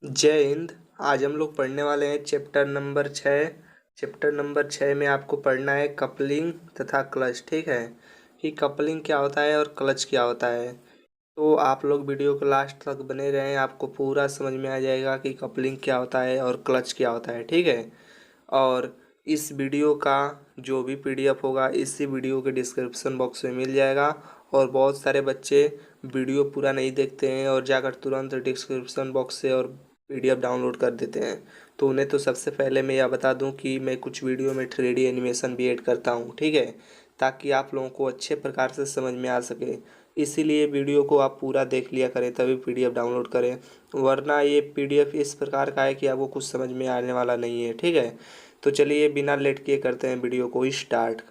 जय हिंद। आज हम लोग पढ़ने वाले हैं चैप्टर नंबर 6 में आपको पढ़ना है कपलिंग तथा क्लच। ठीक है कि कपलिंग क्या होता है और क्लच क्या होता है। तो आप लोग वीडियो को लास्ट तक बने रहें, आपको पूरा समझ में आ जाएगा कि कपलिंग क्या होता है और क्लच क्या होता है। ठीक है। और इस वीडियो का जो भी पीडीएफ होगा इसी वीडियो के डिस्क्रिप्शन बॉक्स में मिल जाएगा। और बहुत सारे बच्चे वीडियो पूरा नहीं देखते हैं और जाकर तुरंत डिस्क्रिप्शन बॉक्स से और पीडीएफ डाउनलोड कर देते हैं। तो उन्हें तो सबसे पहले मैं यह बता दूं कि मैं कुछ वीडियो में 3D एनिमेशन भी ऐड करता हूं। ठीक है, ताकि आप लोगों को अच्छे प्रकार से समझ में आ सके। इसीलिए वीडियो को आप पूरा देख लिया करें तभी पीडीएफ डाउनलोड करें, वरना ये पीडीएफ इस प्रकार का है कि आपको कुछ समझ में आने वाला नहीं है। ठीक है, तो चलिए बिना लेट किए करते हैं वीडियो को स्टार्ट।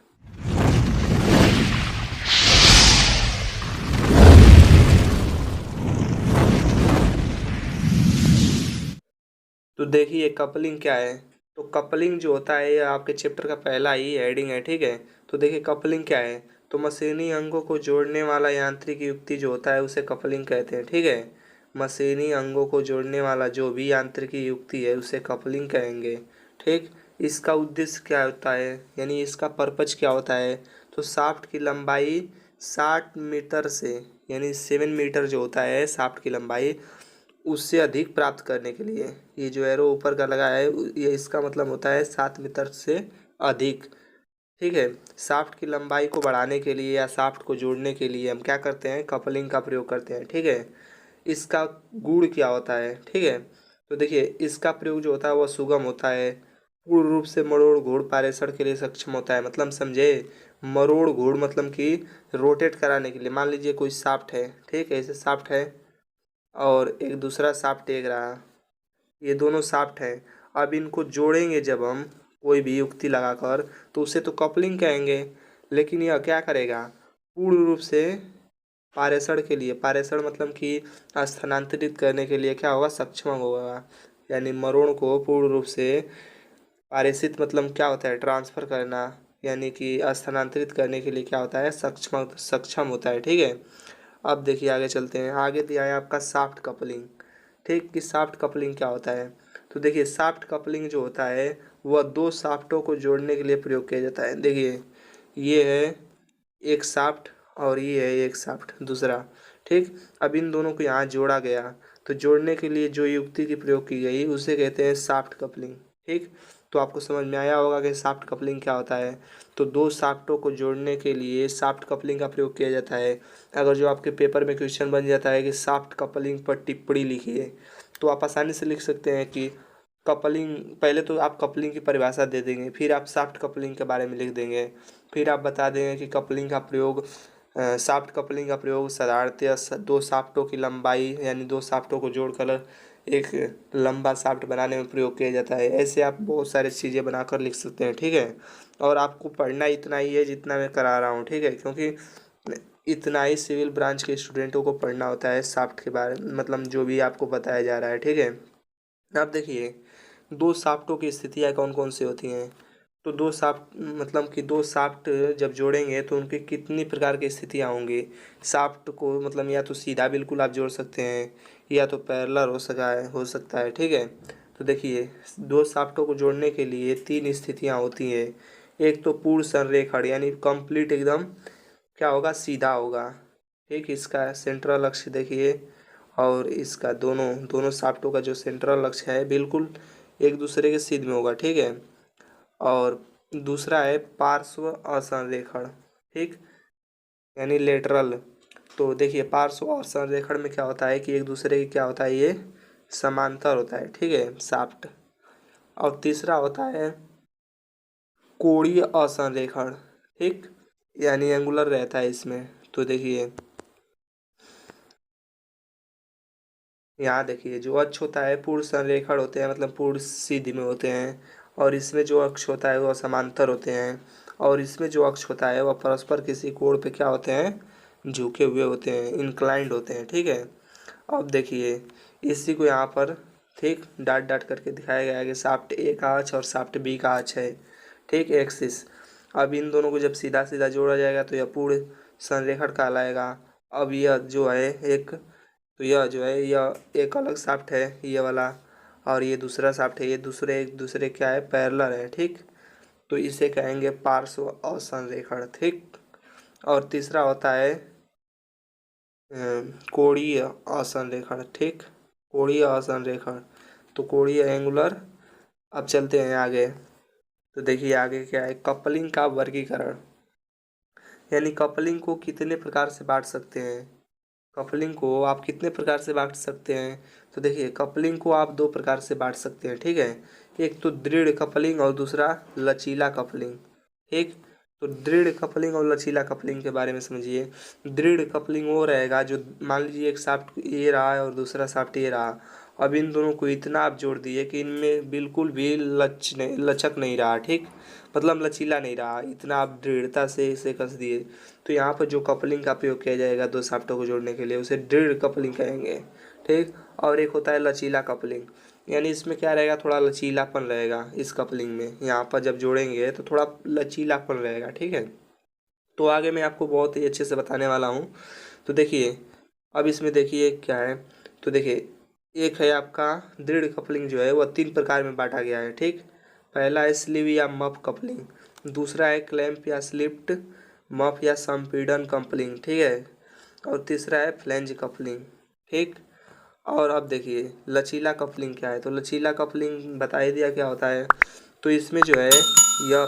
तो देखिए कपलिंग क्या है। तो कपलिंग जो होता है ये आपके चैप्टर का पहला ही हेडिंग है। ठीक है, तो देखिए कपलिंग क्या है। तो मशीनी अंगों को जोड़ने वाला यांत्रिक युक्ति जो होता है उसे कपलिंग कहते हैं। ठीक है, मशीनी अंगों को जोड़ने वाला जो भी यांत्रिकी युक्ति है उसे कपलिंग कहेंगे। ठीक, इसका उद्देश्य क्या होता है, यानी इसका पर्पज क्या होता है। तो शाफ्ट की लंबाई 60 मीटर से, यानी 7 मीटर जो होता है शाफ्ट की लंबाई, उससे अधिक प्राप्त करने के लिए ये जो एरो ऊपर का लगा है ये इसका मतलब होता है 7 मीटर से अधिक। ठीक है, शाफ्ट की लंबाई को बढ़ाने के लिए या शाफ्ट को जोड़ने के लिए हम क्या करते हैं, कपलिंग का प्रयोग करते हैं। ठीक है, इसका गुण क्या होता है। ठीक है, तो देखिए इसका प्रयोग जो होता है वह सुगम होता है, पूर्ण रूप से मरोड़ घूर्ण पारेषण के लिए सक्षम होता है। मतलब समझे, मरोड़ घूर्ण मतलब कि रोटेट कराने के लिए। मान लीजिए कोई शाफ्ट है, ठीक है, ऐसे शाफ्ट है और एक दूसरा शाफ्ट टेक रहा, ये दोनों शाफ्ट हैं। अब इनको जोड़ेंगे जब हम कोई भी युक्ति लगाकर तो उसे तो कपलिंग कहेंगे। लेकिन यह क्या करेगा, पूर्ण रूप से पारेषण के लिए, पारेषण मतलब कि स्थानांतरित करने के लिए क्या होगा, सक्षम होगा। यानी मरोड़ को पूर्ण रूप से पारेषित मतलब क्या होता है, ट्रांसफर करना, यानी कि स्थानांतरित करने के लिए क्या होता है, सक्षम सक्षम होता है। ठीक है, अब देखिए आगे चलते हैं। आगे दिया है आपका शाफ्ट कपलिंग। ठीक, कि शाफ्ट कपलिंग क्या होता है। तो देखिए शाफ्ट कपलिंग जो होता है वह दो शाफ्टों को जोड़ने के लिए प्रयोग किया जाता है। देखिए ये है एक शाफ्ट और ये है एक शाफ्ट दूसरा। ठीक, अब इन दोनों को यहाँ जोड़ा गया, तो जोड़ने के लिए जो युक्ति की प्रयोग की गई उसे कहते हैं शाफ्ट कपलिंग। ठीक, तो आपको समझ में आया होगा कि शाफ्ट कपलिंग क्या होता है। तो दो शाफ्टों को जोड़ने के लिए शाफ्ट कपलिंग का प्रयोग किया जाता है। अगर जो आपके पेपर में क्वेश्चन बन जाता है कि शाफ्ट कपलिंग पर टिप्पणी लिखिए, तो आप आसानी से लिख सकते हैं कि कपलिंग, पहले तो आप कपलिंग की परिभाषा दे देंगे, फिर आप शाफ्ट कपलिंग के बारे में लिख देंगे, फिर आप बता देंगे कि कपलिंग का प्रयोग, शाफ्ट कपलिंग का प्रयोग साधारणतया दो शाफ्टों की लंबाई यानी दो शाफ्टों को जोड़कर एक लंबा शाफ्ट बनाने में प्रयोग किया जाता है। ऐसे आप बहुत सारी चीज़ें बनाकर लिख सकते हैं। ठीक है, और आपको पढ़ना इतना ही है जितना मैं करा रहा हूँ। ठीक है, क्योंकि इतना ही सिविल ब्रांच के स्टूडेंटों को पढ़ना होता है शाफ्ट के बारे में, मतलब जो भी आपको बताया जा रहा है। ठीक है, अब देखिए दो शाफ्टों की स्थितियाँ कौन कौन सी होती हैं। तो दो शाफ्ट मतलब कि दो शाफ्ट जब जोड़ेंगे तो उनकी कितनी प्रकार की स्थितियाँ होंगी। शाफ्ट को मतलब या तो सीधा बिल्कुल आप जोड़ सकते हैं या तो पैरेलल हो सकता है। ठीक है, तो देखिए दो शाफ्टों को जोड़ने के लिए तीन स्थितियाँ होती हैं। एक तो पूर्ण संरेखण यानी कंप्लीट एकदम क्या होगा, सीधा होगा। ठीक, इसका सेंट्रल अक्ष देखिए, और इसका दोनों दोनों शाफ्टों का जो सेंट्रल अक्ष है बिल्कुल एक दूसरे के सीध में होगा। ठीक है, और दूसरा है पार्श्व असंरेखण। ठीक, यानी लेटरल। तो देखिए पार्श्व असंरेखण में क्या होता है कि एक दूसरे के क्या होता है, ये समांतर होता है। ठीक है, शाफ्ट। और तीसरा होता है कोणीय असंरेखण। ठीक, यानी एंगुलर रहता है इसमें। तो देखिए यहाँ देखिए जो अक्ष होता है पूर्ण संरेखण होते हैं, मतलब पूर्ण सीधी में होते हैं। और इसमें जो अक्ष होता है वह समांतर होते हैं। और इसमें जो अक्ष होता है वह परस्पर किसी कोण पे क्या होते हैं, झुके हुए होते हैं, इंक्लाइंड होते हैं। ठीक है, अब देखिए इसी को यहाँ पर ठीक डाट डाट करके दिखाया गया है कि शाफ्ट ए का अक्ष और शाफ्ट बी का अक्ष है। ठीक, एक्सिस। अब इन दोनों को जब सीधा सीधा जोड़ा जाएगा तो यह पूर्ण संरेखण कहलाएगा। अब यह जो है एक, तो यह जो है यह एक अलग शाफ्ट है ये वाला, और ये दूसरा शाफ्ट है, ये दूसरे एक दूसरे क्या है पैरेलल है, ठीक। तो इसे कहेंगे पार्श्व असंरेखण, ठीक। और तीसरा होता है कोणीय असंरेखण, ठीक, कोणीय असंरेखण। तो कोणीय एंगुलर। अब चलते हैं आगे। तो देखिए आगे क्या है, कपलिंग का वर्गीकरण, यानी कपलिंग को कितने प्रकार से बांट सकते हैं। कपलिंग को आप कितने प्रकार से बांट सकते हैं। तो देखिए कपलिंग को आप दो प्रकार से बांट सकते हैं, ठीक है। एक तो दृढ़ कपलिंग और दूसरा लचीला कपलिंग, ठीक। तो दृढ़ कपलिंग और लचीला कपलिंग के बारे में समझिए। दृढ़ कपलिंग वो रहेगा जो मान लीजिए एक शाफ्ट ये रहा है और दूसरा शाफ्ट ये रहा। अब इन दोनों को इतना आप जोड़ दिए कि इनमें बिल्कुल भी लचक नहीं रहा, ठीक, मतलब लचीला नहीं रहा, इतना आप दृढ़ता से इसे कस दिए। तो यहाँ पर जो कपलिंग का प्रयोग किया जाएगा दो शाफ्टों को जोड़ने के लिए उसे दृढ़ कपलिंग कहेंगे, ठीक। और एक होता है लचीला कपलिंग, यानी इसमें क्या रहेगा, थोड़ा लचीलापन रहेगा इस कपलिंग में, यहाँ पर जब जोड़ेंगे तो थोड़ा लचीलापन रहेगा, ठीक है। तो आगे मैं आपको बहुत ही अच्छे से बताने वाला हूँ। तो देखिए अब इसमें देखिए क्या है। तो देखिए एक है आपका दृढ़ कपलिंग जो है वह तीन प्रकार में बांटा गया है, ठीक। पहला है स्लीव या मफ कपलिंग, दूसरा है क्लैंप या स्लिप्ड मफ या संपीड़न कपलिंग, ठीक है, और तीसरा है फ्लैंज कपलिंग, ठीक। और अब देखिए लचीला कपलिंग क्या है। तो लचीला कपलिंग बता ही दिया क्या होता है। तो इसमें जो है यह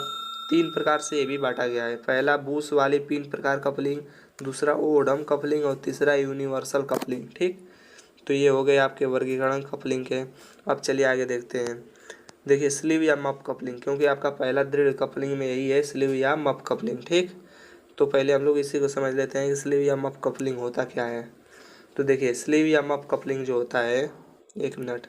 तीन प्रकार से ये भी बांटा गया है। पहला बूश वाली पिन प्रकार कपलिंग, दूसरा ओडम कपलिंग और तीसरा यूनिवर्सल कपलिंग, ठीक। तो ये हो गए आपके वर्गीकरण कपलिंग के। अब चलिए आगे देखते हैं। देखिए स्लीव या मफ कपलिंग, क्योंकि आपका पहला दृढ़ कपलिंग में यही है स्लीव या मफ कपलिंग, ठीक। तो पहले हम लोग इसी को समझ लेते हैं कि स्लीव या मफ कपलिंग होता क्या है। तो देखिए स्लीव या मफ कपलिंग जो होता है, एक मिनट,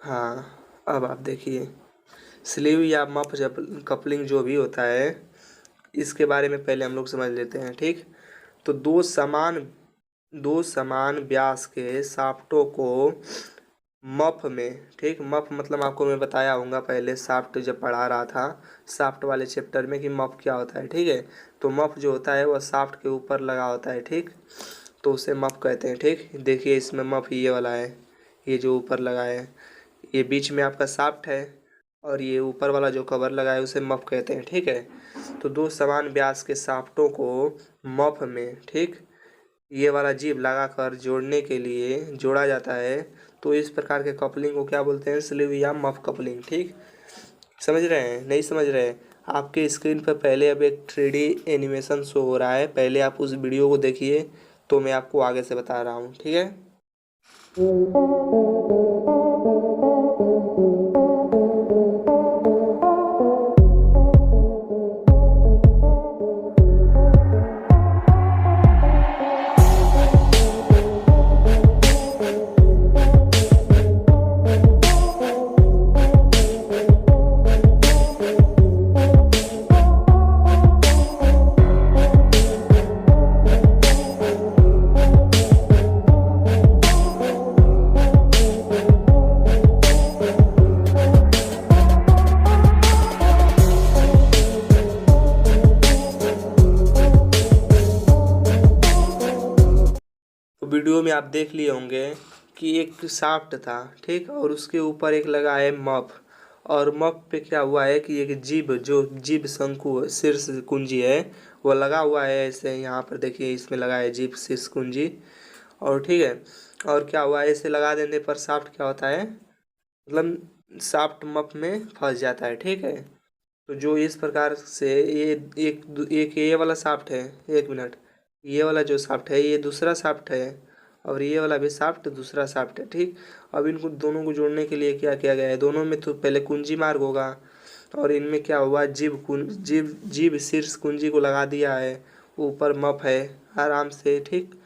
हाँ अब आप देखिए स्लीव या मफ कपलिंग जो भी होता है इसके बारे में पहले हम लोग समझ लेते हैं, ठीक। तो दो समान व्यास के शाफ्टों को मफ में, ठीक, मफ मतलब आपको मैं बताया होऊंगा पहले शाफ्ट जब पढ़ा रहा था शाफ्ट वाले चैप्टर में कि मफ क्या होता है, ठीक है। तो मफ जो होता है वह शाफ्ट के ऊपर लगा होता है, ठीक। तो उसे मफ कहते हैं, ठीक। देखिए इसमें मफ ये वाला है, ये जो ऊपर लगा है, ये बीच में आपका शाफ्ट है, और ये ऊपर वाला जो कवर लगा है उसे मफ कहते हैं, ठीक है। तो दो समान व्यास के शाफ्टों को मफ में, ठीक, ये वाला जीभ लगाकर जोड़ने के लिए जोड़ा जाता है। तो इस प्रकार के कपलिंग को क्या बोलते हैं, स्लीव या मफ कपलिंग, ठीक। समझ रहे हैं, नहीं समझ रहे हैं। आपके स्क्रीन पर पहले अब एक 3D एनिमेशन शो हो रहा है, पहले आप उस वीडियो को देखिए, तो मैं आपको आगे से बता रहा हूँ, ठीक है। तो वीडियो में आप देख लिए होंगे कि एक शाफ्ट था, ठीक, और उसके ऊपर एक लगा है मफ, और मफ पे क्या हुआ है कि एक जीभ जो जीभ शंकु शीर्ष कुंजी है वो लगा हुआ है, ऐसे यहाँ पर देखिए इसमें लगा है जीभ शीर्ष कुंजी, और ठीक है। और क्या हुआ है, इसे लगा देने पर शाफ्ट क्या होता है, मतलब शाफ्ट मफ में फंस जाता है, ठीक है। तो जो इस प्रकार से ये एक ये वाला शाफ्ट है, एक मिनट, ये वाला जो शाफ्ट है ये दूसरा शाफ्ट है, और ये वाला भी शाफ्ट दूसरा शाफ्ट है, ठीक। अब इनको दोनों को जोड़ने के लिए क्या किया गया है, दोनों में तो पहले कुंजी मार्ग होगा, और इनमें क्या हुआ, जीभ शीर्ष कुंजी को लगा दिया है, ऊपर मफ है आराम से, ठीक।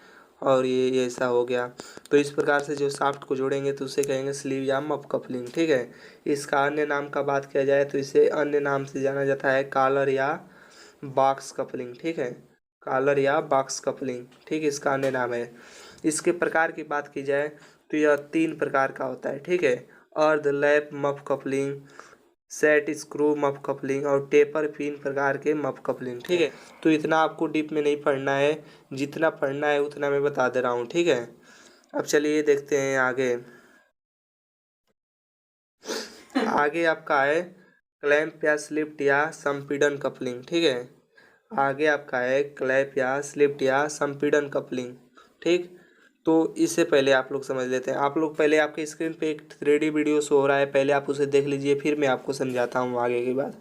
और ये ऐसा हो गया। तो इस प्रकार से जो शाफ्ट को जोड़ेंगे तो उसे कहेंगे स्लीव या मफ कपलिंग, ठीक है। इसका अन्य नाम का बात किया जाए तो इसे अन्य नाम से जाना जाता है कॉलर या बॉक्स कपलिंग, ठीक है, कॉलर या बॉक्स कपलिंग, ठीक, इसका अन्य नाम है। इसके प्रकार की बात की जाए तो यह तीन प्रकार का होता है, ठीक है। अर्ध lap muff coupling, set screw muff coupling और टेपर पिन प्रकार के मफ कपलिंग। ठीक है, तो इतना आपको डीप में नहीं पढ़ना है, जितना पढ़ना है उतना मैं बता दे रहा हूँ। ठीक है, अब चलिए देखते हैं आगे। आगे आपका है क्लैंप या स्लिप्ट या संपीड़न कपलिंग। ठीक है, आगे आपका है क्लैंप या स्लिप्ट या संपीड़न कपलिंग। ठीक, तो इससे पहले आप लोग समझ लेते हैं। आप लोग पहले आपके स्क्रीन पे एक 3D वीडियो शो हो रहा है, पहले आप उसे देख लीजिए, फिर मैं आपको समझाता हूँ आगे की बात।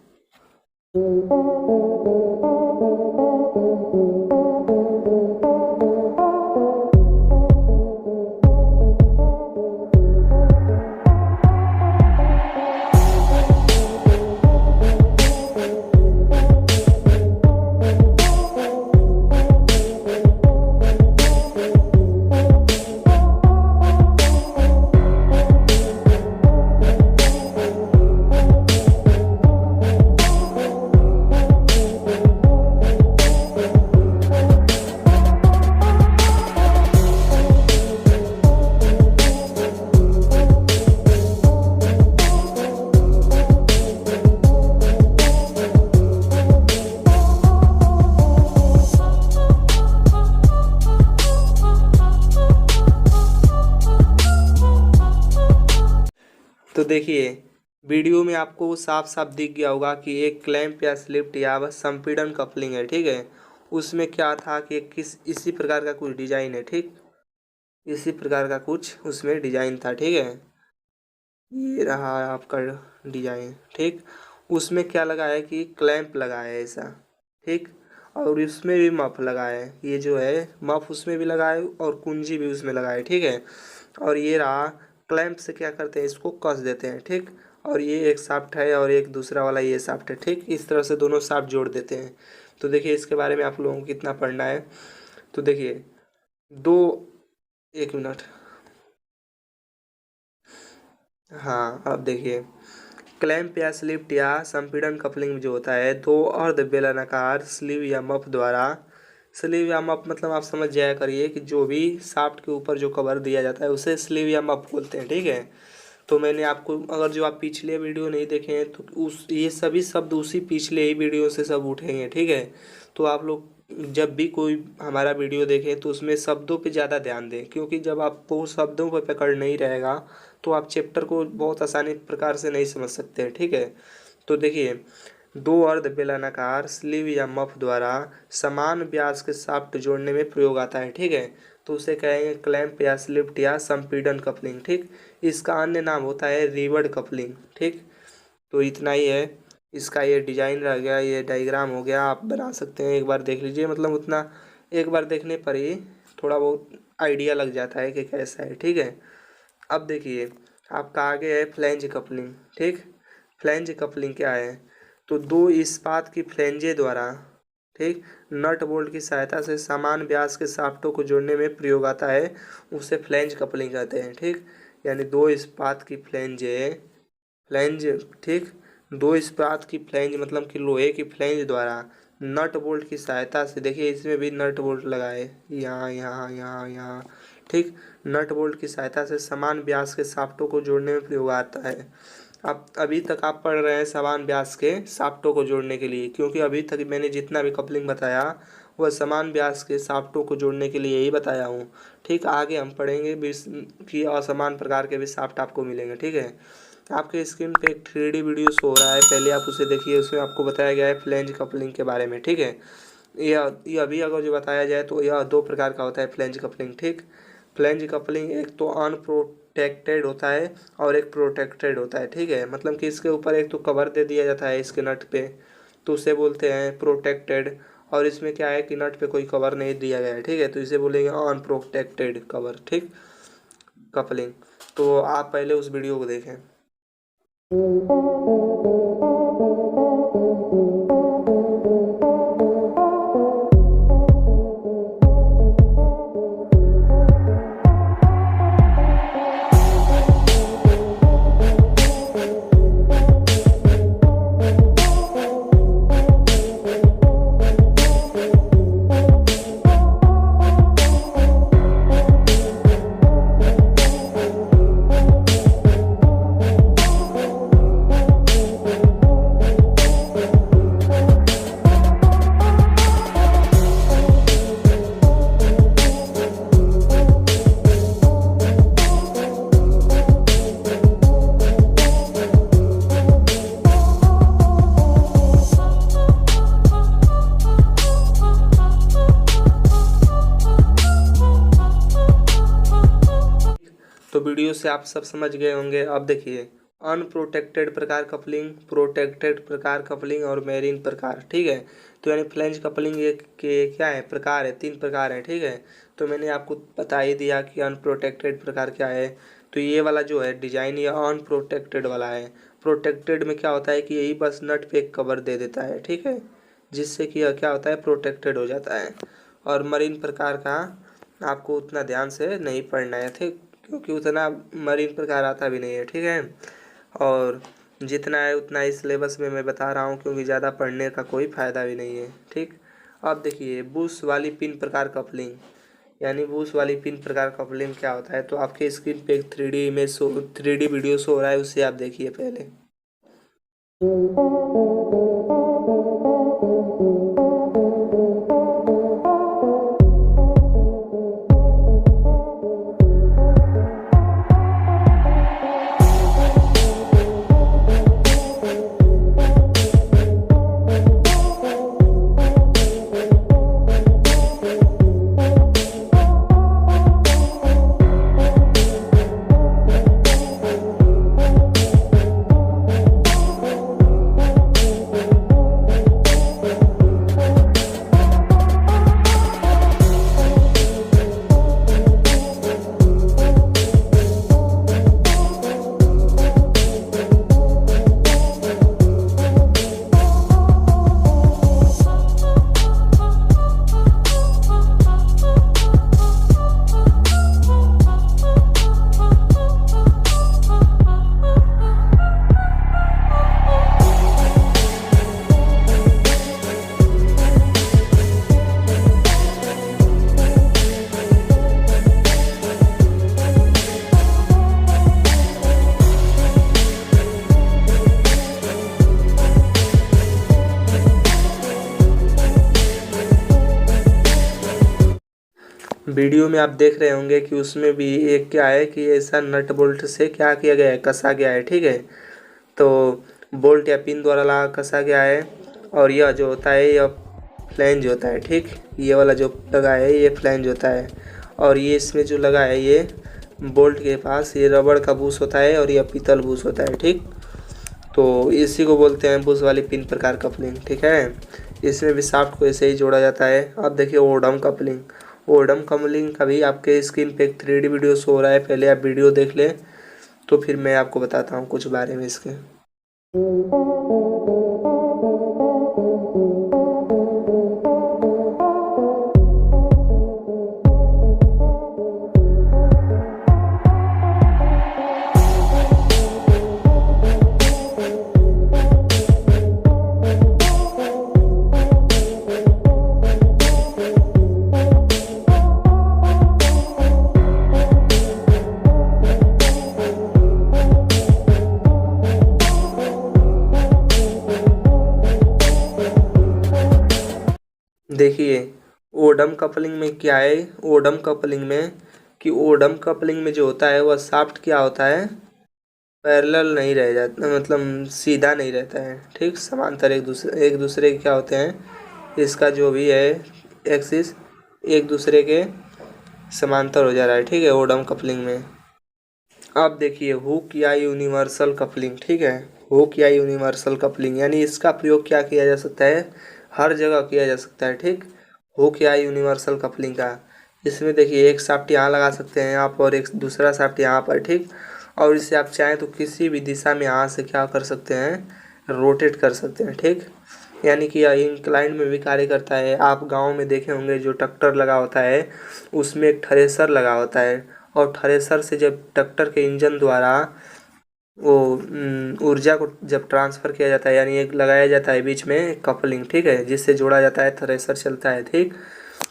तो देखिए वीडियो में आपको साफ साफ दिख गया होगा कि एक क्लैंप या स्लिप्ट या संपीड़न कपलिंग है। ठीक है, उसमें क्या था कि किस इसी प्रकार का कुछ डिजाइन है। ठीक, इसी प्रकार का कुछ उसमें डिजाइन था। ठीक है, ये रहा आपका डिजाइन। ठीक, उसमें क्या लगा है कि क्लैंप लगा है ऐसा। ठीक, और इसमें भी मफ लगा है, ये जो है मफ उसमें भी लगा है और कुंजी भी उसमें लगा है। ठीक है, और ये रहा क्लैंप से क्या करते हैं, इसको कस देते हैं। ठीक, और ये एक शाफ्ट है और एक दूसरा वाला ये शाफ्ट है। ठीक, इस तरह से दोनों शाफ्ट जोड़ देते हैं। तो देखिए इसके बारे में आप लोगों को कितना पढ़ना है। तो देखिए एक मिनट, हाँ अब देखिए क्लैंप या स्लिप्ट या संपीड़न कपलिंग जो होता है, दो अर्ध बेलनाकार स्लीव या मफ द्वारा, स्लीव या मफ मतलब आप समझ जाया करिए कि जो भी शाफ्ट के ऊपर जो कवर दिया जाता है उसे स्लीव या मफ बोलते हैं। ठीक है, तो मैंने आपको, अगर जो आप पिछले वीडियो नहीं देखे हैं तो उस ये सभी शब्द उसी पिछले ही वीडियो से सब उठेंगे। ठीक है, तो आप लोग जब भी कोई हमारा वीडियो देखें तो उसमें शब्दों पे ज़्यादा ध्यान दें, क्योंकि जब आपको शब्दों पर पकड़ नहीं रहेगा तो आप चैप्टर को बहुत आसानी प्रकार से नहीं समझ सकते हैं। ठीक है, तो देखिए दो अर्ध बेलनाकार स्लीव या मफ द्वारा समान व्यास के शाफ्ट जोड़ने में प्रयोग आता है। ठीक है, तो उसे कहेंगे क्लैंप या स्लिप्ट या संपीड़न कपलिंग। ठीक, इसका अन्य नाम होता है रिवर्ड कपलिंग। ठीक, तो इतना ही है, इसका ये डिजाइन रह गया, ये डायग्राम हो गया, आप बना सकते हैं, एक बार देख लीजिए। मतलब उतना एक बार देखने पर ही थोड़ा बहुत आइडिया लग जाता है कि कैसा है। ठीक है, अब देखिए आपका आगे है फ्लैंज कपलिंग। ठीक, फ्लैंज कपलिंग क्या है, तो दो इस्पात की फ्लैंजे द्वारा, ठीक, नट बोल्ट की सहायता से समान व्यास के शाफ्टों को जोड़ने में प्रयोग आता है, उसे फ्लैंज कपलिंग कहते हैं। ठीक, यानी दो इस्पात की फ्लैंज, ठीक, दो इस्पात की फ्लैंज मतलब कि लोहे की फ्लैंज द्वारा नट बोल्ट की सहायता से, देखिए इसमें भी नट बोल्ट लगा है, यहाँ यहाँ यहाँ यहाँ। ठीक, नट बोल्ट की सहायता से समान व्यास के शाफ्टों को जोड़ने में प्रयोग आता है। अब अभी तक आप पढ़ रहे हैं समान व्यास के शाफ्टों को जोड़ने के लिए, क्योंकि अभी तक मैंने जितना भी कपलिंग बताया वह समान व्यास के शाफ्टों को जोड़ने के लिए ही बताया हूँ। ठीक, आगे हम पढ़ेंगे कि असमान प्रकार के भी शाफ्ट आपको मिलेंगे। ठीक है, आपके स्क्रीन पे एक 3D वीडियो शो हो रहा है, पहले आप उसे देखिए, उसमें आपको बताया गया है फ्लैंज कपलिंग के बारे में। ठीक है, यह अभी अगर जो बताया जाए तो यह दो प्रकार का होता है फ्लैंज कपलिंग। ठीक, फ्लैंज कपलिंग एक तो अनप्रोटेक्टेड होता है और एक प्रोटेक्टेड होता है। ठीक है, मतलब कि इसके ऊपर एक तो कवर दे दिया जाता है इसके नट पे, तो उसे बोलते हैं प्रोटेक्टेड, और इसमें क्या है कि नट पे कोई कवर नहीं दिया गया है। ठीक है, तो इसे बोलेंगे अनप्रोटेक्टेड कवर। ठीक, कपलिंग, तो आप पहले उस वीडियो को देखें। वीडियो से आप सब समझ गए होंगे। अब देखिए अनप्रोटेक्टेड प्रकार कपलिंग, प्रोटेक्टेड प्रकार कपलिंग और मैरिन प्रकार, ठीक है। तो यानी फ्लैंज कपलिंग के क्या है प्रकार है, 3 प्रकार है, ठीक है। तो मैंने आपको बता ही दिया कि अनप्रोटेक्टेड प्रकार क्या है। तो ये वाला जो है डिजाइन ये अनप्रोटेक्टेड वाला है। प्रोटेक्टेड में क्या होता है कि यही बस नट पे एक कवर दे देता है, ठीक है, जिससे कि यह क्या होता है प्रोटेक्टेड हो जाता है। और मरीन प्रकार का आपको उतना ध्यान से नहीं पढ़ना है, ठीक, क्योंकि उतना मरीन प्रकार आता भी नहीं है, ठीक है। और जितना है उतना इस सिलेबस में मैं बता रहा हूँ, क्योंकि ज़्यादा पढ़ने का कोई फ़ायदा भी नहीं है, ठीक। अब देखिए बुश वाली पिन प्रकार कपलिंग, यानी बुश वाली पिन प्रकार कपलिंग क्या होता है। तो आपके स्क्रीन पे एक 3D image 3D video show हो रहा है, उससे आप देखिए पहले। वीडियो में आप देख रहे होंगे कि उसमें भी एक क्या है कि ऐसा नट बोल्ट से क्या किया गया है, कसा गया है, ठीक है। तो बोल्ट या पिन द्वारा लगा कसा गया है। और यह जो होता है यह फ्लैंज होता है, ठीक। ये वाला जो लगा है ये फ्लैंज होता है। और ये इसमें जो लगा है ये बोल्ट के पास ये रबड़ का बूश होता है और यह पीतल बूश होता है, ठीक। तो इसी को बोलते हैं बुश वाली पिन प्रकार कपलिंग, ठीक है। इसमें भी शाफ्ट को ऐसे ही जोड़ा जाता है। अब देखिए ओडम कपलिंग, ओडम कपलिंग का भी आपके स्क्रीन पे एक 3D वीडियो शो हो रहा है, पहले आप वीडियो देख लें तो फिर मैं आपको बताता हूँ कुछ बारे में इसके। देखिए ओडम कपलिंग में क्या है, ओडम कपलिंग में कि ओडम कपलिंग में जो होता है वह शाफ्ट क्या होता है पैरेलल नहीं रह जाता, मतलब सीधा नहीं रहता है, ठीक। समांतर एक दूसरे के क्या होते हैं, इसका जो भी है एक्सिस एक दूसरे के समांतर हो जा रहा है, ठीक है, ओडम कपलिंग में। अब देखिए हुक या यूनिवर्सल कपलिंग, ठीक है। हुक या यूनिवर्सल कपलिंग यानी इसका प्रयोग क्या किया जा सकता है, हर जगह किया जा सकता है, ठीक। हुक या यूनिवर्सल कपलिंग का इसमें देखिए एक शाफ्ट यहाँ लगा सकते हैं आप और एक दूसरा शाफ्ट यहाँ पर, ठीक। और इससे आप चाहें तो किसी भी दिशा में यहाँ से क्या कर सकते हैं रोटेट कर सकते हैं, ठीक। यानी कि यह इंक्लाइन में भी कार्य करता है। आप गांव में देखे होंगे जो ट्रैक्टर लगा होता है उसमें एक थ्रेसर लगा होता है, और थ्रेसर से जब ट्रैक्टर के इंजन द्वारा वो ऊर्जा को जब ट्रांसफ़र किया जाता है, यानी एक लगाया जाता है बीच में कपलिंग, ठीक है, जिससे जोड़ा जाता है थ्रेसर चलता है, ठीक।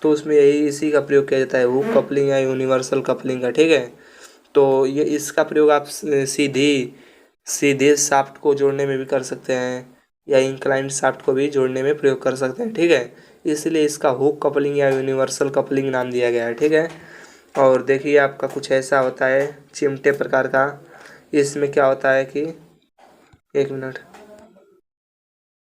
तो उसमें यही इसी का प्रयोग किया जाता है हुक कपलिंग या यूनिवर्सल कपलिंग का, ठीक है। तो ये इसका प्रयोग आप सीधे शाफ्ट को जोड़ने में भी कर सकते हैं या इंक्लाइंड शाफ्ट को भी जोड़ने में प्रयोग कर सकते हैं, ठीक है। इसलिए इसका हुक कपलिंग या यूनिवर्सल कपलिंग नाम दिया गया है, ठीक है। और देखिए आपका कुछ ऐसा होता है चिमटे प्रकार का। इसमें क्या होता है कि 1 मिनट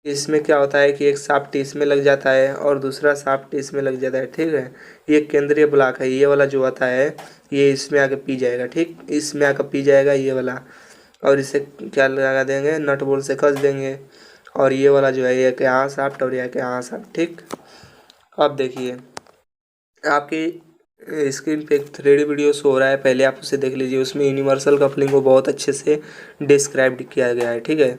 इसमें क्या होता है कि एक शाफ्ट इसमें लग जाता है और दूसरा शाफ्ट इसमें लग जाता है, ठीक है। ये केंद्रीय ब्लॉक है, ये वाला जो आता है ये इसमें आके पी जाएगा, ठीक, इसमें आकर पी जाएगा ये वाला। और इसे क्या लगा देंगे, नट बोल्ट से कस देंगे। और ये वाला जो है ये के यहाँ शाफ्ट और ये के यहाँ शाफ्ट, ठीक। अब देखिए आपकी स्क्रीन पे एक 3D वीडियो शो हो रहा है, पहले आप उसे देख लीजिए। उसमें यूनिवर्सल कपलिंग को बहुत अच्छे से डिस्क्राइब किया गया है, ठीक है।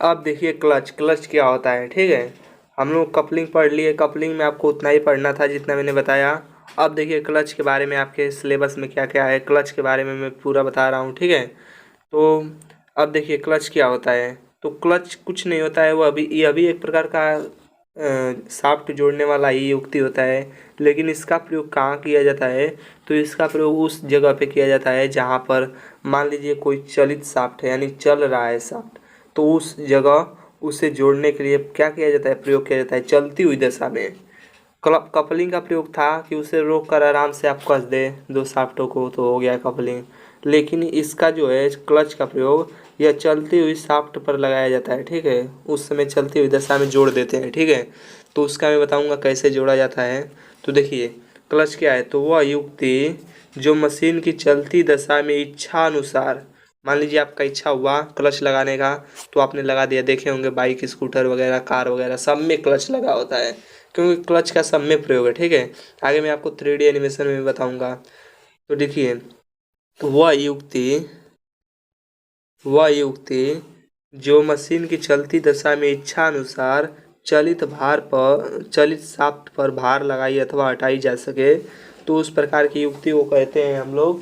अब देखिए क्लच, क्लच क्या होता है, ठीक है। हम लोग कपलिंग पढ़ लिए, कपलिंग में आपको उतना ही पढ़ना था जितना मैंने बताया। अब देखिए क्लच के बारे में आपके सिलेबस में क्या क्या है, क्लच के बारे में मैं पूरा बता रहा हूँ, ठीक है। तो अब देखिए क्लच क्या होता है। तो क्लच कुछ नहीं होता है, वो ये अभी एक प्रकार का शाफ्ट जोड़ने वाला ही युक्ति होता है। लेकिन इसका प्रयोग कहाँ किया जाता है, तो इसका प्रयोग उस जगह पे किया जाता है जहाँ पर मान लीजिए कोई चलित शाफ्ट है, यानी चल रहा है शाफ्ट, तो उस जगह उसे जोड़ने के लिए क्या किया जाता है, प्रयोग किया जाता है चलती हुई दशा में। कपलिंग का प्रयोग था कि उसे रोक कर आराम से आप कस दे दो शाफ्टों को, तो हो गया कपलिंग। लेकिन इसका जो है क्लच का प्रयोग यह चलती हुई शाफ्ट पर लगाया जाता है, ठीक है। उस समय चलती हुई दशा में जोड़ देते हैं, ठीक है। तो उसका मैं बताऊंगा कैसे जोड़ा जाता है। तो देखिए क्लच क्या है, तो वह युक्ति जो मशीन की चलती दशा में इच्छा अनुसार, मान लीजिए आपका इच्छा हुआ क्लच लगाने का, तो आपने लगा दिया। देखे होंगे बाइक, स्कूटर वगैरह, कार वगैरह सब में क्लच लगा होता है, क्योंकि क्लच का सब में प्रयोग है, ठीक है। आगे मैं आपको 3D एनिमेशन में बताऊंगा। तो देखिए, तो वह युक्ति जो मशीन की चलती दशा में इच्छा अनुसार चलित शाफ्ट पर भार लगाई अथवा हटाई जा सके, तो उस प्रकार की युक्ति को कहते हैं हम लोग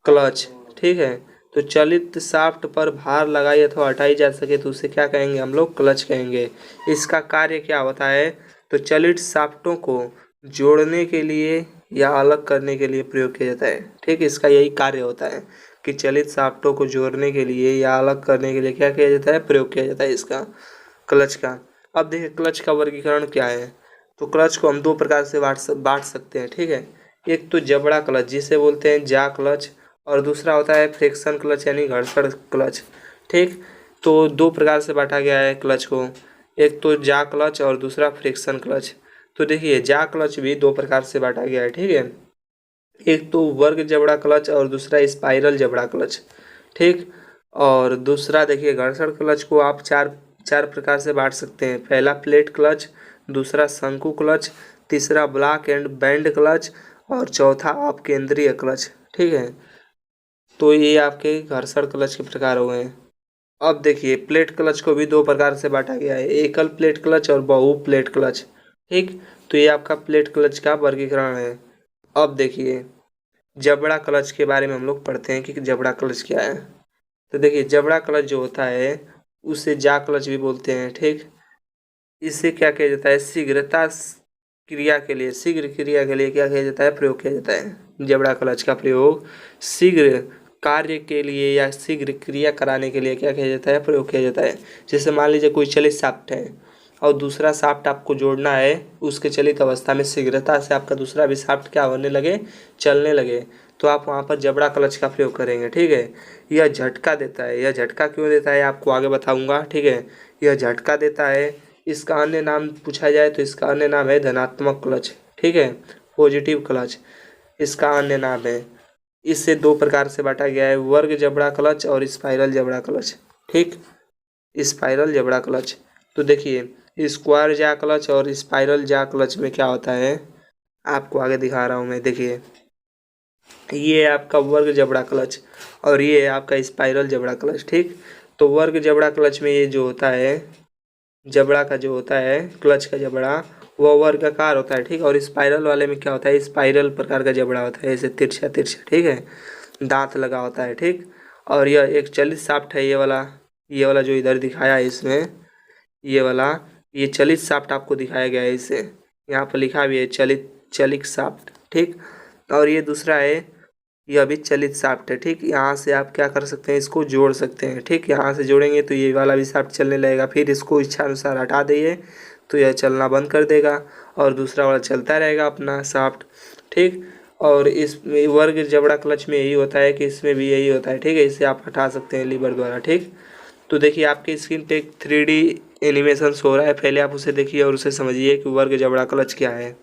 क्लच, ठीक है। तो चलित शाफ्ट पर भार लगाई अथवा हटाई जा सके तो उसे क्या कहेंगे, हम लोग क्लच कहेंगे। इसका कार्य क्या होता है, तो चलित शाफ्टों को जोड़ने के लिए या अलग करने के लिए प्रयोग किया जाता है, ठीक। इसका यही कार्य होता है कि चलित शाफ्टों को जोड़ने के लिए या अलग करने के लिए क्या किया जाता है, प्रयोग किया जाता है इसका, क्लच का। अब देखिए क्लच का वर्गीकरण क्या है। तो क्लच को हम दो प्रकार से बांट सकते हैं, ठीक है। एक तो जबड़ा क्लच जिसे बोलते हैं जा क्लच, और दूसरा होता है फ्रिक्शन क्लच यानी घर्षण क्लच, ठीक। तो दो प्रकार से बांटा गया है क्लच को, एक तो जा क्लच और दूसरा फ्रिक्शन क्लच। तो देखिए जा क्लच भी दो प्रकार से बांटा गया है, ठीक है। एक तो वर्ग जबड़ा क्लच और दूसरा स्पाइरल जबड़ा क्लच, ठीक। और दूसरा देखिए घर्षण क्लच को आप चार चार प्रकार से बांट सकते हैं। पहला प्लेट क्लच, दूसरा शंकु क्लच, तीसरा ब्लॉक एंड बैंड क्लच, और चौथा आप केंद्रीय क्लच, ठीक है। तो ये आपके घर्षण क्लच के प्रकार हो गए। अब देखिए प्लेट क्लच को भी दो प्रकार से बांटा गया है, एकल प्लेट क्लच और बहु प्लेट क्लच, ठीक। तो ये आपका प्लेट क्लच का वर्गीकरण है। अब देखिए जबड़ा क्लच के बारे में हम लोग पढ़ते हैं कि जबड़ा क्लच क्या है। तो देखिए जबड़ा क्लच जो होता है उसे जा क्लच भी बोलते हैं, ठीक। इससे क्या किया जाता है, शीघ्र क्रिया के लिए क्या किया जाता है, प्रयोग किया जाता है। जबड़ा क्लच का प्रयोग शीघ्र कार्य के लिए या शीघ्र क्रिया कराने के लिए क्या किया जाता है, प्रयोग किया जाता है। जैसे मान लीजिए कोई चलित शाफ्ट है और दूसरा शाफ्ट आपको जोड़ना है, उसके चलित अवस्था में शीघ्रता से आपका दूसरा भी शाफ्ट क्या होने लगे, चलने लगे, तो आप वहाँ पर जबड़ा क्लच का प्रयोग करेंगे, ठीक है। यह झटका देता है, यह झटका क्यों देता है आपको आगे बताऊंगा, ठीक है। यह झटका देता है, इसका अन्य नाम पूछा जाए तो इसका अन्य नाम है धनात्मक क्लच, ठीक है, पॉजिटिव क्लच इसका अन्य नाम है। इससे दो प्रकार से बांटा गया है, वर्ग जबड़ा क्लच और स्पाइरल जबड़ा क्लच, ठीक। स्पाइरल जबड़ा क्लच, तो देखिए स्क्वायर जा क्लच और स्पाइरल जा क्लच में क्या होता है आपको आगे दिखा रहा हूँ मैं। देखिए ये है आपका वर्ग जबड़ा क्लच और ये है आपका स्पाइरल जबड़ा क्लच, ठीक। तो वर्ग जबड़ा क्लच में ये जो होता है, जबड़ा का जो होता है क्लच का जबड़ा, वह वर्गाकार होता है, ठीक। और स्पाइरल वाले में क्या होता है, स्पाइरल प्रकार का जबड़ा होता है, ऐसे तिरछा तिरछा, ठीक है, दांत लगा होता है, ठीक। और यह एक चलित शाफ्ट है, ये वाला जो इधर दिखाया है इसमें, ये वाला ये चलित शाफ्ट आपको दिखाया गया है, इसे यहाँ पर लिखा भी है चलित शाफ्ट, ठीक। और ये दूसरा है, यह भी चलित शाफ्ट है, ठीक। यहाँ से आप क्या कर सकते हैं, इसको जोड़ सकते हैं, ठीक। यहाँ से जोड़ेंगे तो ये वाला भी शाफ्ट चलने लगेगा, फिर इसको इच्छा अनुसार हटा देंगे तो यह चलना बंद कर देगा और दूसरा वाला चलता रहेगा अपना शाफ्ट, ठीक। और इस वर्ग जबड़ा क्लच में यही होता है कि इसमें भी यही होता है, ठीक है। इसे आप हटा सकते हैं लीवर द्वारा, ठीक। तो देखिए आपकी स्क्रीन पे एक 3D एनिमेशन हो रहा है, पहले आप उसे देखिए और उसे समझिए कि वर्ग जबड़ा क्लच क्या है।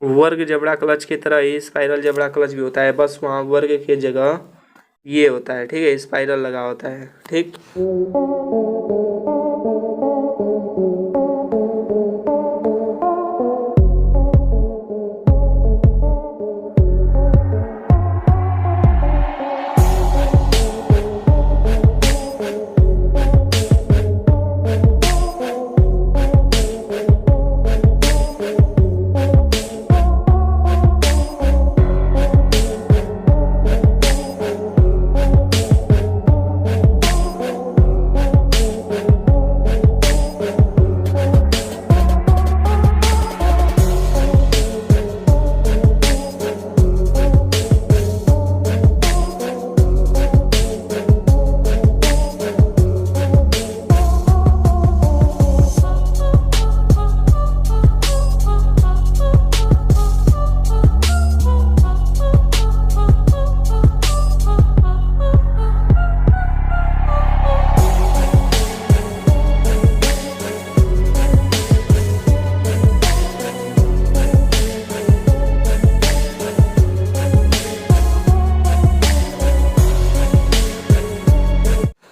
वर्ग जबड़ा क्लच की तरह ही स्पाइरल जबड़ा क्लच भी होता है, बस वहाँ वर्ग के जगह ये होता है, ठीक है, स्पाइरल लगा होता है, ठीक।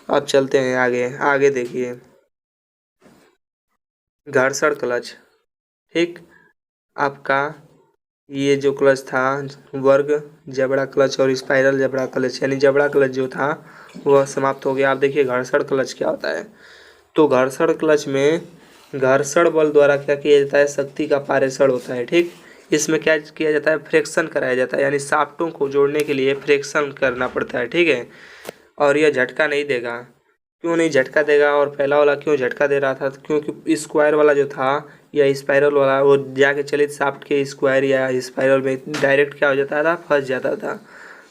अब चलते हैं आगे, आगे देखिए घर्षण क्लच, ठीक। आपका ये जो क्लच था वर्ग जबड़ा क्लच और स्पाइरल जबड़ा क्लच, यानी जबड़ा क्लच जो था वह समाप्त हो गया। आप देखिए घर्षण क्लच क्या होता है। तो घर्षण क्लच में घर्षण बल द्वारा क्या किया जाता है, शक्ति का पारेषण होता है, ठीक। इसमें क्या किया जाता है, फ्रिक्शन कराया जाता है, यानी शाफ्टों को जोड़ने के लिए फ्रिक्शन करना पड़ता है, ठीक है। और यह झटका नहीं देगा। क्यों नहीं झटका देगा और पहला वाला क्यों झटका दे रहा था, क्योंकि स्क्वायर वाला जो था या स्पाइरल वाला वो जाके चलित शाफ्ट के स्क्वायर या स्पाइरल में डायरेक्ट क्या हो जाता था, फंस जाता था,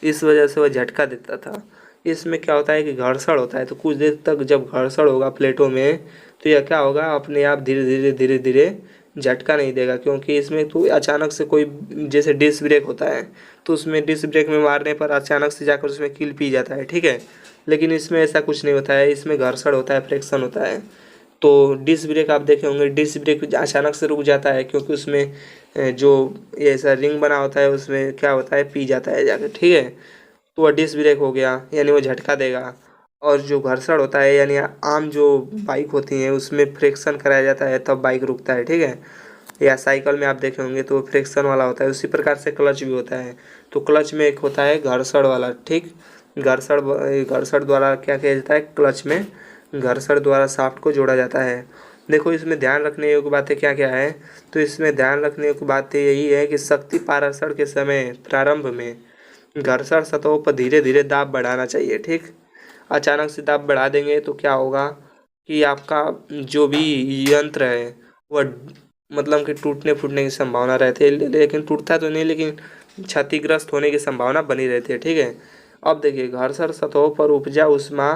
इस वजह से वह झटका देता था। इसमें क्या होता है कि घर्षण होता है, तो कुछ देर तक जब घर्षण होगा प्लेटों में तो यह क्या होगा, अपने आप धीरे धीरे धीरे धीरे झटका नहीं देगा, क्योंकि इसमें तो अचानक से कोई जैसे डिस्क ब्रेक होता है तो उसमें डिस्क ब्रेक में मारने पर अचानक से जाकर उसमें कील पी जाता है, ठीक है। लेकिन इसमें ऐसा कुछ नहीं होता है, इसमें घर्षण होता है, फ्रिक्शन होता है। तो डिस्क ब्रेक आप देखे होंगे, डिस्क ब्रेक अचानक से रुक जाता है क्योंकि उसमें जो ये ऐसा रिंग बना होता है उसमें क्या होता है, पी जाता है जाकर, ठीक है। तो वह डिस्क ब्रेक हो गया, यानी वो झटका देगा। और जो घर्षण होता है यानी आम जो बाइक होती हैं उसमें फ्रिक्शन कराया जाता है तब बाइक रुकता है, ठीक है। या साइकिल में आप देखे होंगे तो फ्रिक्शन वाला होता है। उसी प्रकार से क्लच भी होता है। तो क्लच में एक होता है घर्षण वाला, ठीक। घर्षण घर्षण द्वारा क्या किया जाता है, क्लच में घर्षण द्वारा शाफ्ट को जोड़ा जाता है। देखो इसमें ध्यान रखने योग्य बातें क्या क्या है। तो इसमें ध्यान रखने योग्य बातें यही है कि शक्ति पाराशर के समय प्रारंभ में घर्षण सतहों पर धीरे धीरे दाब बढ़ाना चाहिए, ठीक। अचानक से दाब बढ़ा देंगे तो क्या होगा कि आपका जो भी यंत्र है वह मतलब कि टूटने फूटने की संभावना रहती है, लेकिन टूटता तो नहीं, लेकिन क्षतिग्रस्त होने की संभावना बनी रहती है, ठीक है। अब देखिए घर्षण सतहों पर उपजा ऊष्मा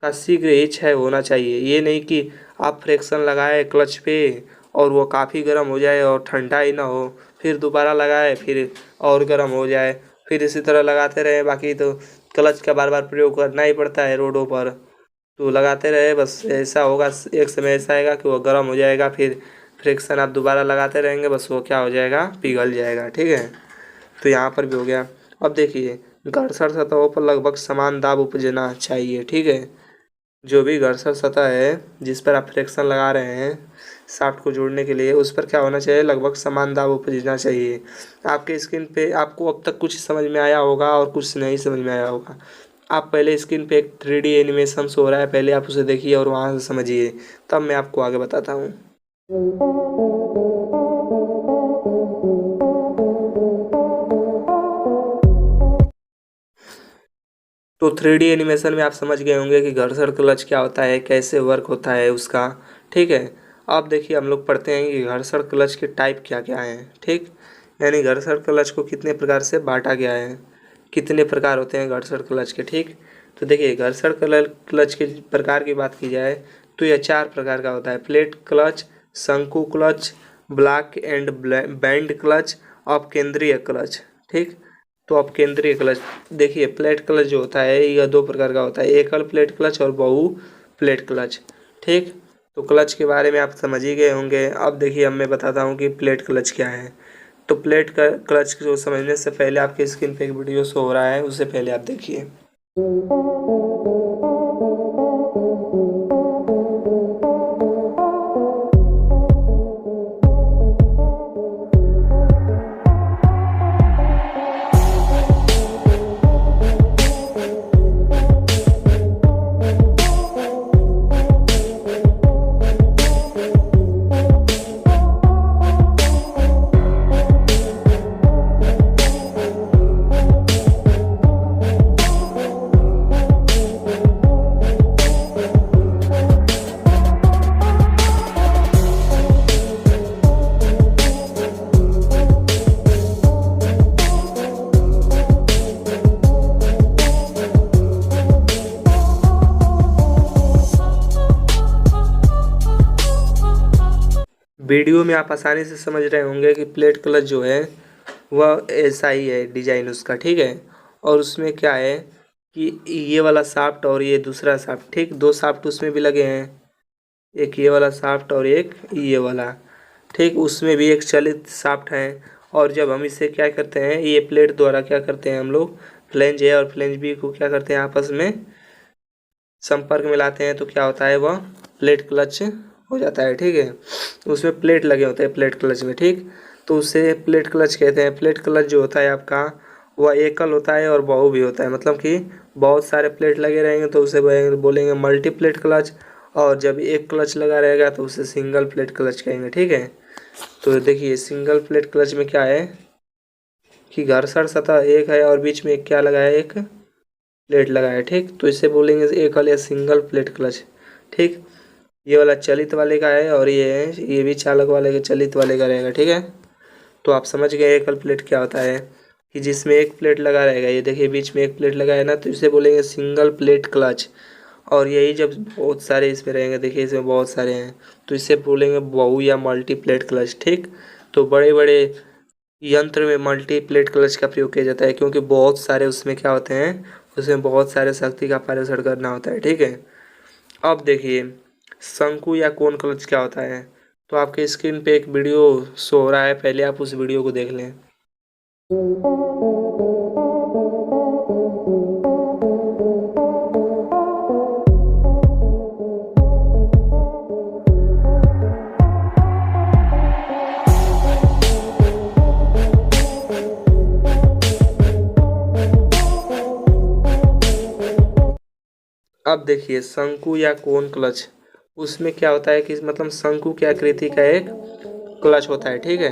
का शीघ्र ही क्षय होना चाहिए। ये नहीं कि आप फ्रिक्शन लगाए क्लच पे और वो काफ़ी गर्म हो जाए और ठंडा ही ना हो, फिर दोबारा लगाए फिर और गर्म हो जाए, फिर इसी तरह लगाते रहे। बाकी तो क्लच का बार बार प्रयोग करना ही पड़ता है रोडों पर, तो लगाते रहे बस ऐसा होगा। एक समय ऐसा आएगा कि वो गर्म हो जाएगा, फिर फ्रिक्शन आप दोबारा लगाते रहेंगे, बस वो क्या हो जाएगा, पिघल जाएगा, ठीक है। तो यहाँ पर भी हो गया। अब देखिए घर्षण सतहों पर लगभग समान दाब उपजना चाहिए, ठीक है। जो भी घर्षण सतह है जिस पर आप फ्रिक्शन लगा रहे हैं शाफ्ट को जोड़ने के लिए, उस पर क्या होना चाहिए, लगभग समान दाब उपजना चाहिए। आपके स्क्रीन पे आपको अब तक कुछ समझ में आया होगा और कुछ नहीं समझ में आया होगा। आप पहले स्क्रीन पे एक 3D एनिमेशन शो हो रहा है, पहले आप उसे देखिए और वहाँ से समझिए, तब मैं आपको आगे बताता हूँ। तो 3D एनिमेशन में आप समझ गए होंगे कि घर्षण क्लच क्या होता है, कैसे वर्क होता है उसका, ठीक है। अब देखिए हम लोग पढ़ते हैं कि घर्षण क्लच के टाइप क्या क्या हैं, ठीक। यानी घर्षण क्लच को कितने प्रकार से बांटा गया है, कितने प्रकार होते हैं घर्षण क्लच के, ठीक। तो देखिए घर्षण क्लच के प्रकार की बात की जाए तो यह 4 प्रकार का होता है। प्लेट क्लच, शंकु clutch, block and band clutch, अपकेंद्रीय क्लच, ठीक। तो अब केंद्रीय क्लच देखिए, प्लेट क्लच जो होता है यह 2 प्रकार का होता है, एकल प्लेट क्लच और बहु प्लेट क्लच, ठीक। तो क्लच के बारे में आप समझ ही गए होंगे। अब देखिए अब मैं बताता हूँ कि प्लेट क्लच क्या है। तो प्लेट क्लच को समझने से पहले आपकी स्क्रीन पे एक वीडियो शो हो रहा है, उससे पहले आप देखिए। वीडियो में आप आसानी से समझ रहे होंगे कि प्लेट क्लच जो है वह ऐसा ही है डिजाइन उसका, ठीक है। और उसमें क्या है कि ये वाला शाफ्ट और ये दूसरा शाफ्ट, ठीक, 2 शाफ्ट उसमें भी लगे हैं, एक ये वाला शाफ्ट और एक ये वाला, ठीक। उसमें भी एक चलित शाफ्ट है। और जब हम इसे क्या करते हैं, ये प्लेट द्वारा क्या करते हैं हम लोग, फ्लेंज ए और फ्लेंज बी को क्या करते हैं, आपस में संपर्क में लाते हैं, तो क्या होता है, वह प्लेट क्लच हो जाता है, ठीक है। उसमें प्लेट लगे होते हैं प्लेट क्लच में, ठीक। तो उसे प्लेट क्लच कहते हैं। प्लेट क्लच जो होता है आपका वह एकल होता है और बहु भी होता है, मतलब कि बहुत सारे प्लेट लगे रहेंगे तो उसे बोलेंगे मल्टी प्लेट क्लच, और जब एक क्लच लगा रहेगा तो उसे सिंगल प्लेट क्लच कहेंगे, ठीक है। तो देखिए सिंगल प्लेट क्लच में क्या है कि घर्षण सतह एक है और बीच में एक क्या लगा है, एक प्लेट लगा है, ठीक। तो इसे बोलेंगे एकल या सिंगल प्लेट क्लच, ठीक। ये वाला चलित वाले का है और ये भी चालक वाले का, चलित वाले का रहेगा, ठीक है। तो आप समझ गए एकल प्लेट क्या होता है कि जिसमें एक प्लेट लगा रहेगा, ये देखिए बीच में एक प्लेट लगा है ना, तो इसे बोलेंगे सिंगल प्लेट क्लच। और यही जब बहुत सारे इसमें रहेंगे, देखिए इसमें बहुत सारे हैं, तो इसे बोलेंगे बहु या मल्टीप्लेट क्लच। ठीक, तो बड़े बड़े यंत्र में मल्टीप्लेट क्लच का प्रयोग किया जाता है, क्योंकि बहुत सारे उसमें क्या होते हैं, उसमें बहुत सारे शक्ति का पारण करना होता है। ठीक है, अब देखिए शंकु या कोन क्लच क्या होता है। तो आपके स्क्रीन पे एक वीडियो शो हो रहा है, पहले आप उस वीडियो को देख लें। अब देखिए शंकु या कोन क्लच, उसमें क्या होता है कि मतलब शंकु की आकृति का एक क्लच होता है। ठीक है,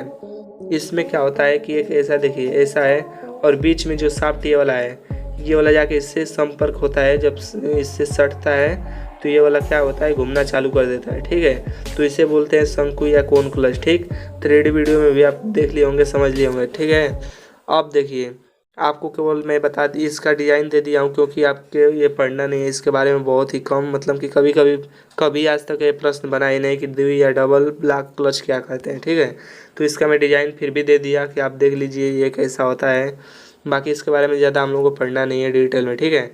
इसमें क्या होता है कि एक ऐसा, देखिए ऐसा है, और बीच में जो शाफ्ट ये वाला है, ये वाला जाके इससे संपर्क होता है, जब इससे सटता है तो ये वाला क्या होता है, घूमना चालू कर देता है। ठीक है, तो इसे बोलते हैं शंकु या कोन क्लच। ठीक, 3D वीडियो में भी आप देख लिए होंगे, समझ लिए होंगे। ठीक है, अब देखिए आपको केवल मैं बता दी, इसका डिज़ाइन दे दिया हूँ, क्योंकि आपके ये पढ़ना नहीं है इसके बारे में बहुत ही कम, मतलब कि कभी आज तक ये प्रश्न बना ही नहीं कि द्वि या डबल ब्लॉक क्लच क्या कहते हैं। ठीक है, तो इसका मैं डिज़ाइन फिर भी दे दिया कि आप देख लीजिए ये कैसा होता है। बाकी इसके बारे में ज़्यादा हम लोगों को पढ़ना नहीं है डिटेल में। ठीक है,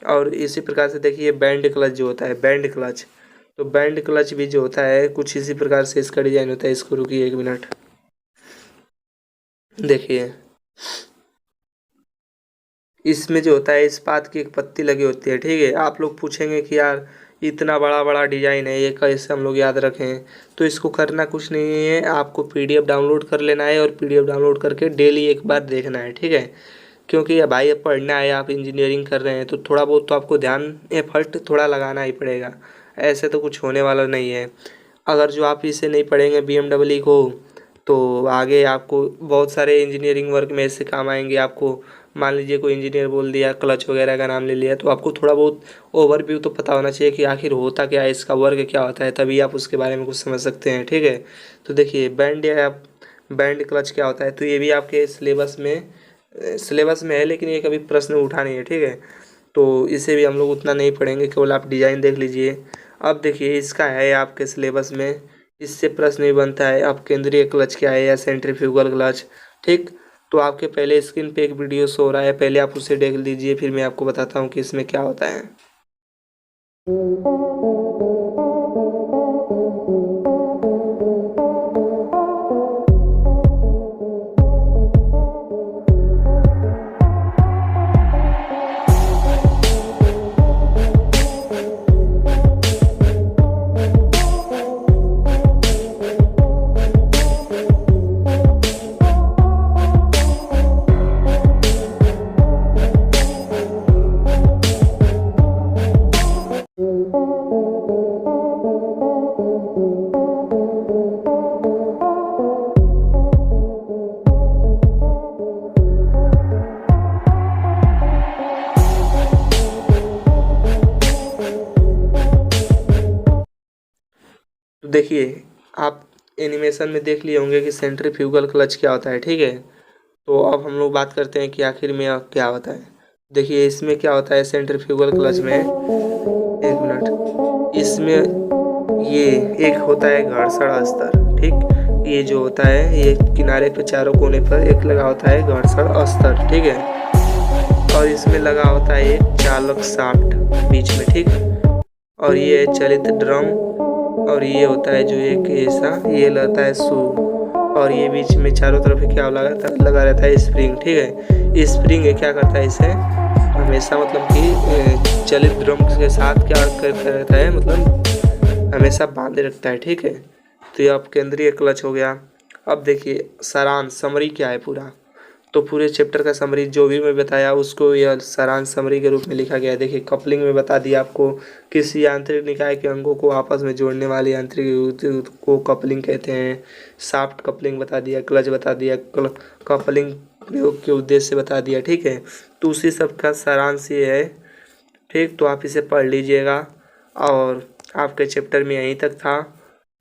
और इसी प्रकार से देखिए बैंड क्लच जो होता है, बैंड क्लच, तो बैंड क्लच भी जो होता है कुछ इसी प्रकार से इसका डिज़ाइन होता है। इसको रुकिए 1 मिनट, देखिए इसमें जो होता है इस्पात की एक पत्ती लगी होती है। ठीक है, आप लोग पूछेंगे कि यार इतना बड़ा बड़ा डिजाइन है, ये कैसे हम लोग याद रखें। तो इसको करना कुछ नहीं है, आपको पीडीएफ डाउनलोड कर लेना है, और पीडीएफ डाउनलोड करके डेली एक बार देखना है। ठीक है, क्योंकि ये भाई अब पढ़ना है, आप इंजीनियरिंग कर रहे हैं, तो थोड़ा बहुत तो आपको ध्यान एफर्ट थोड़ा लगाना ही पड़ेगा, ऐसे तो कुछ होने वाला नहीं है। अगर जो आप इसे नहीं पढ़ेंगे BMW को, तो आगे आपको बहुत सारे इंजीनियरिंग वर्क में ऐसे काम आएंगे। आपको मान लीजिए कोई इंजीनियर बोल दिया, क्लच वगैरह का नाम ले लिया, तो आपको थोड़ा बहुत ओवरव्यू तो पता होना चाहिए कि आखिर होता क्या है, इसका वर्क क्या होता है, तभी आप उसके बारे में कुछ समझ सकते हैं। ठीक है, तो देखिए बैंड या बैंड क्लच क्या होता है, तो ये भी आपके सिलेबस में है, लेकिन ये कभी प्रश्न उठा नहीं है। ठीक है, तो इसे भी हम लोग उतना नहीं पढ़ेंगे, केवल आप डिज़ाइन देख लीजिए। अब देखिए इसका है आपके सिलेबस में, इससे प्रश्न भी बनता है, अब केंद्रीय क्लच क्या है या सेंट्रीफ्यूगल क्लच। ठीक, तो आपके पहले स्क्रीन पे एक वीडियो शो हो रहा है, पहले आप उसे देख लीजिए, फिर मैं आपको बताता हूँ कि इसमें क्या होता है। तो देखिए आप एनिमेशन में देख लिए होंगे कि सेंट्रीफ्यूगल क्लच क्या होता है। ठीक है, तो अब हम लोग बात करते हैं कि आखिर में क्या होता है। देखिए इसमें क्या होता है सेंट्रीफ्यूगल क्लच में, 1 मिनट, इसमें ये एक होता है घर्षण अस्तर। ठीक, ये जो होता है ये किनारे पे चारों कोने पर एक लगा होता है घर्षण अस्तर। ठीक है, और इसमें लगा होता है एक चालक शाफ्ट बीच में। ठीक, और ये है चलित ड्रम, और ये होता है जो एक ऐसा ये लगता है शू, और ये बीच में चारों तरफ क्या लगा रहता है स्प्रिंग। ठीक है, ये स्प्रिंग क्या करता है, इसे हमेशा मतलब कि चलित ड्रम के साथ क्या करता रहता है, मतलब हमेशा बांधे रखता है। ठीक है, तो ये अब केंद्रीय क्लच हो गया। अब देखिए सारांश समरी क्या है पूरा, तो पूरे चैप्टर का समरी जो भी मैं बताया उसको यह सारांश समरी के रूप में लिखा गया है। देखिए कपलिंग में बता दिया आपको, किसी यांत्रिक निकाय के अंगों को आपस में जोड़ने वाली यांत्रिक युति को कपलिंग कहते हैं। साफ्ट कपलिंग बता दिया, क्लच बता दिया, कपलिंग प्रयोग के उद्देश्य बता दिया। ठीक है, तो उसी सब का सारांश ये है। ठीक, तो आप इसे पढ़ लीजिएगा, और आपके चैप्टर में यहीं तक था।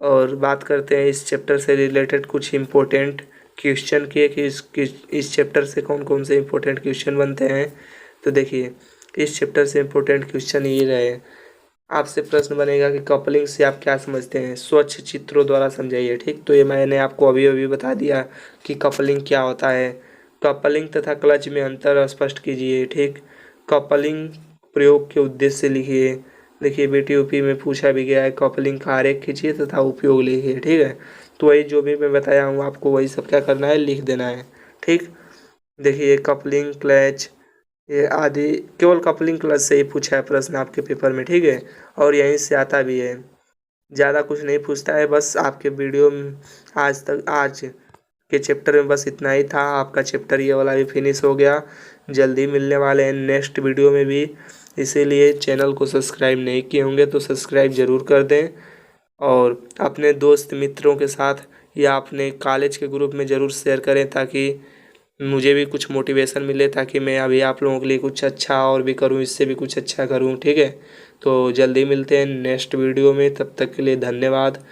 और बात करते हैं इस चैप्टर से रिलेटेड कुछ इम्पोर्टेंट क्वेश्चन किए कि इस चैप्टर से कौन कौन से इम्पोर्टेंट क्वेश्चन बनते हैं। तो देखिए इस चैप्टर से इम्पोर्टेंट क्वेश्चन ये रहे आपसे प्रश्न बनेगा कि कपलिंग से आप क्या समझते हैं, स्वच्छ चित्रों द्वारा समझाइए। ठीक, तो ये मैंने आपको अभी अभी बता दिया कि कपलिंग क्या होता है। कपलिंग तथा क्लच में अंतर स्पष्ट कीजिए। ठीक, कपलिंग प्रयोग के उद्देश्य लिखिए। देखिए बेटी यूपी में पूछा भी गया है, कपलिंग का आरेख खींचिए तथा उपयोग लिखिए। ठीक है, तो वही जो भी मैं बताया हूँ आपको वही सब क्या करना है, लिख देना है। ठीक, देखिए कपलिंग क्लच ये आदि केवल कपलिंग क्लच से ही पूछा है प्रश्न आपके पेपर में। ठीक है, और यहीं से आता भी है, ज़्यादा कुछ नहीं पूछता है। बस आपके वीडियो में आज के चैप्टर में बस इतना ही था। आपका चैप्टर ये वाला भी फिनिश हो गया। जल्दी मिलने वाले हैं नेक्स्ट वीडियो में भी, इसीलिए चैनल को सब्सक्राइब नहीं किए होंगे तो सब्सक्राइब ज़रूर कर दें, और अपने दोस्त मित्रों के साथ या अपने कॉलेज के ग्रुप में ज़रूर शेयर करें ताकि मुझे भी कुछ मोटिवेशन मिले, ताकि मैं अभी आप लोगों के लिए कुछ अच्छा और भी करूं, इससे भी कुछ अच्छा करूं। ठीक है, तो जल्दी मिलते हैं नेक्स्ट वीडियो में, तब तक के लिए धन्यवाद।